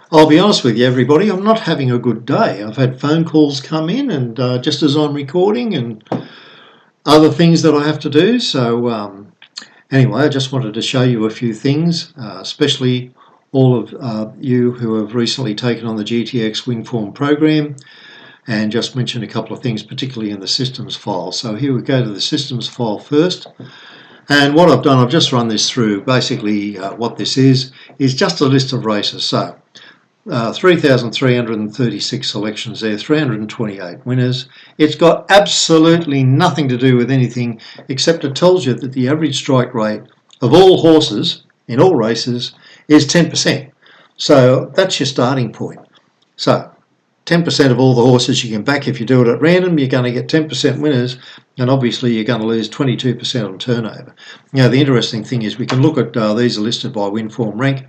I'll be honest with you, everybody, I'm not having a good day. I've had phone calls come in, and just as I'm recording, and other things that I have to do. So anyway, I just wanted to show you a few things, especially all of you who have recently taken on the GTX WinForm program, and just mention a couple of things, particularly in the systems file. So here we go to the systems file first. And what I've done, I've just run this through. Basically, what this is just a list of races. So 3,336 selections there, 328 winners. It's got absolutely nothing to do with anything except it tells you that the average strike rate of all horses in all races is 10%. So that's your starting point. So 10% of all the horses you can back. If you do it at random, you're going to get 10% winners, and obviously you're going to lose 22% on turnover. Now, the interesting thing is we can look at, these are listed by WinForm rank,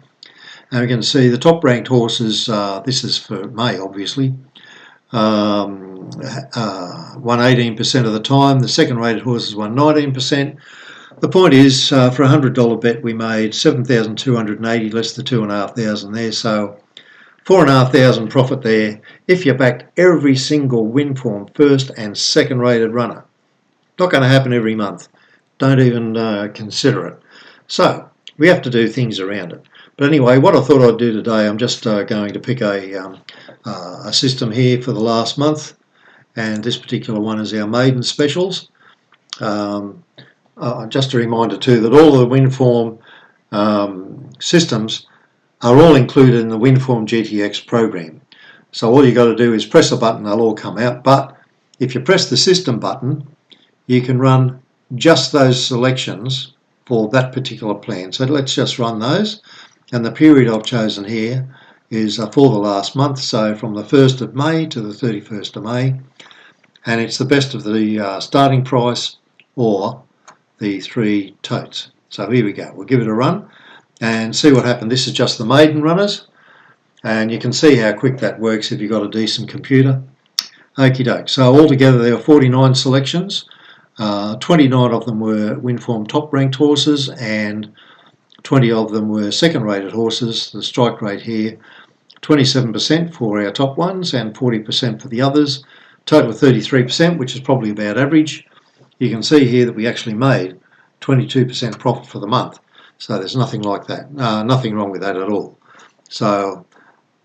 and we can see the top ranked horses, this is for May obviously, won 18% of the time. The second rated horses won 19%. The point is, for a $100 bet we made 7,280 less the 2,500 there, so 4,500 profit there if you backed every single WinForm first and second rated runner. Not going to happen every month. Don't even consider it. So we have to do things around it. But anyway, what I thought I'd do today, I'm just going to pick a system here for the last month, and this particular one is our maiden specials. Just a reminder too that all of the WinForm systems are all included in the WinformGTX program. So all you got to do is press a button, they'll all come out. But if you press the system button, you can run just those selections for that particular plan. So let's just run those. And the period I've chosen here is for the last month, so from the 1st of May to the 31st of May. And it's the best of the starting price or the three totes. So here we go. We'll give it a run and see what happened. This is just the maiden runners, and you can see how quick that works if you've got a decent computer. Okie doke. So altogether there were 49 selections. 29 of them were WinForm top ranked horses, and 20 of them were second rated horses. The strike rate here, 27% for our top ones and 40% for the others. Total of 33%, which is probably about average. You can see here that we actually made 22% profit for the month. So there's nothing like that, nothing wrong with that at all. So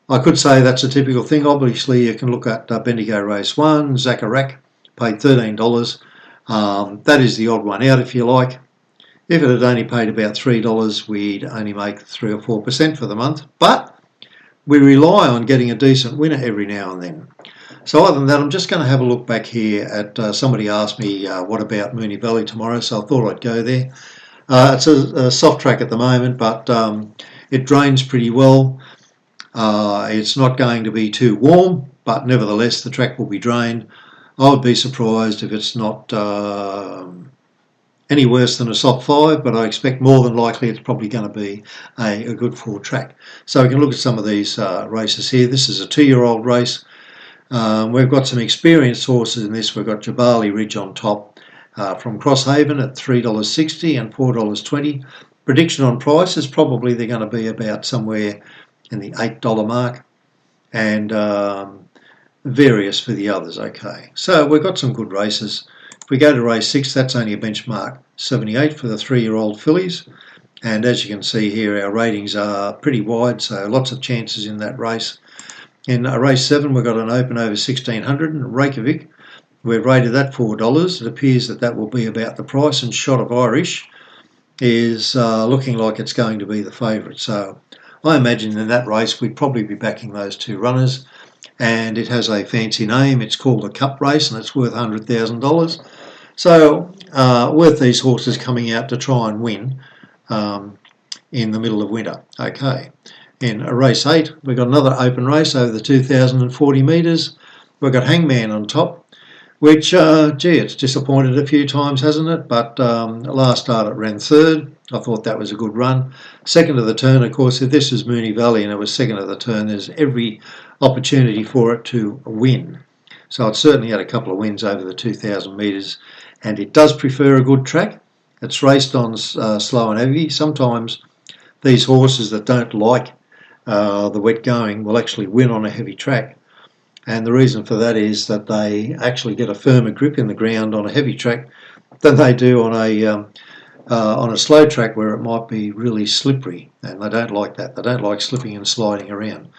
I could say that's a typical thing. Obviously you can look at Bendigo Race 1, Zaccarat, paid $13. That is the odd one out if you like. If it had only paid about $3, we'd only make 3 or 4% for the month. But we rely on getting a decent winner every now and then. So other than that, I'm just going to have a look back here at, somebody asked me what about Moonee Valley tomorrow, so I thought I'd go there. It's a soft track at the moment, but it drains pretty well. It's not going to be too warm, but nevertheless the track will be drained. I would be surprised if it's not any worse than a soft 5, but I expect more than likely it's probably going to be a good full track. So we can look at some of these races here. This is a 2-year-old race. We've got some experienced horses in this. We've got Jabali Ridge on top from Crosshaven at $3.60 and $4.20. Prediction on price is probably they're going to be about somewhere in the $8 mark, and various for the others. Okay, so we've got some good races. If we go to race 6, that's only a benchmark 78 for the 3-year-old fillies, and as you can see here our ratings are pretty wide, so lots of chances in that race. In race 7 we've got an open over 1600 in Reykjavik. We've rated that $4. It appears that that will be about the price, and Shot of Irish is looking like it's going to be the favourite. So I imagine in that race we'd probably be backing those two runners, and it has a fancy name. It's called a Cup Race and it's worth $100,000. So worth these horses coming out to try and win in the middle of winter. Okay. In race 8 we've got another open race over the 2,040 metres. We've got Hangman on top, which, gee, it's disappointed a few times, hasn't it? But last start it ran 3rd. I thought that was a good run. Second of the turn, of course, if this is Moonee Valley and it was second of the turn, there's every opportunity for it to win. So it certainly had a couple of wins over the 2,000 metres, and it does prefer a good track. It's raced on slow and heavy. Sometimes these horses that don't like the wet going, will actually win on a heavy track. And the reason for that is that they actually get a firmer grip in the ground on a heavy track than they do on a slow track where it might be really slippery, and they don't like that. They don't like slipping and sliding around.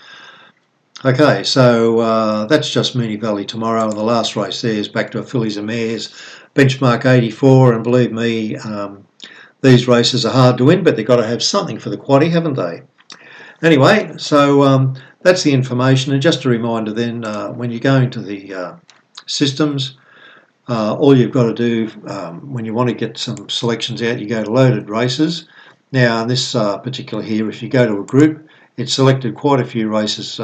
Okay, so that's just Moonee Valley tomorrow, and the last race there is back to a fillies and mares, benchmark 84, and believe me, these races are hard to win, but they've got to have something for the quaddie, haven't they? Anyway, so that's the information, and just a reminder then, when you're going to the systems, all you've got to do when you want to get some selections out, you go to loaded races. Now in this particular here, if you go to a group, it's selected quite a few races,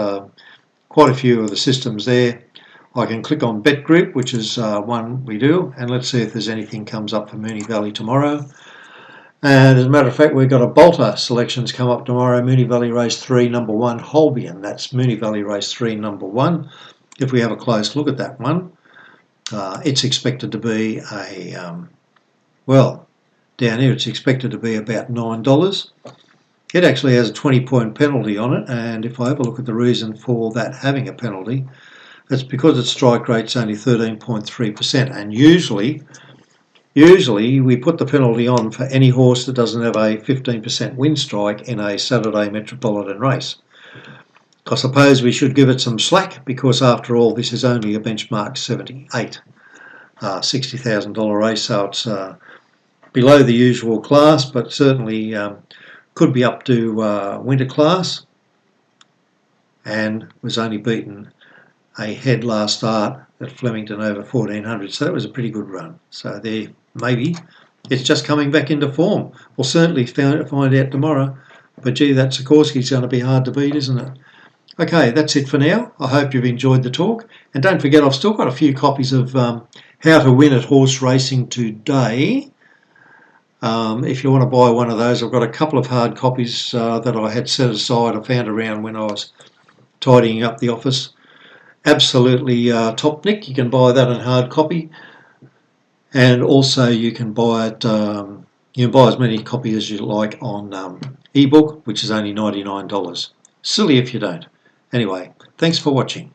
quite a few of the systems there. I can click on bet group, which is one we do, and let's see if there's anything comes up for Moonee Valley tomorrow. And as a matter of fact, we've got a bolter selections come up tomorrow. Moonee Valley Race 3, number 1, Holbein. That's Moonee Valley Race 3, number 1. If we have a close look at that one, it's expected to be well, down here it's expected to be about $9. It actually has a 20-point penalty on it, and if I have a look at the reason for that having a penalty, it's because its strike rate's only 13.3%, and usually we put the penalty on for any horse that doesn't have a 15% win strike in a Saturday Metropolitan race. I suppose we should give it some slack, because after all this is only a benchmark 78, $60,000 race, so it's below the usual class, but certainly could be up to winter class, and was only beaten a head last start at Flemington over 1400, so that was a pretty good run. So there, maybe it's just coming back into form. We'll certainly find out tomorrow, but gee, that Sikorsky's going to be hard to beat, isn't it? Okay, that's it for now. I hope you've enjoyed the talk, and don't forget I've still got a few copies of How to Win at Horse Racing Today. If you want to buy one of those, I've got a couple of hard copies that I had set aside. I found around when I was tidying up the office. Absolutely top nick. You can buy that in hard copy, and also you can buy it. You can buy as many copies as you like on ebook, which is only $99. Silly if you don't. Anyway, thanks for watching.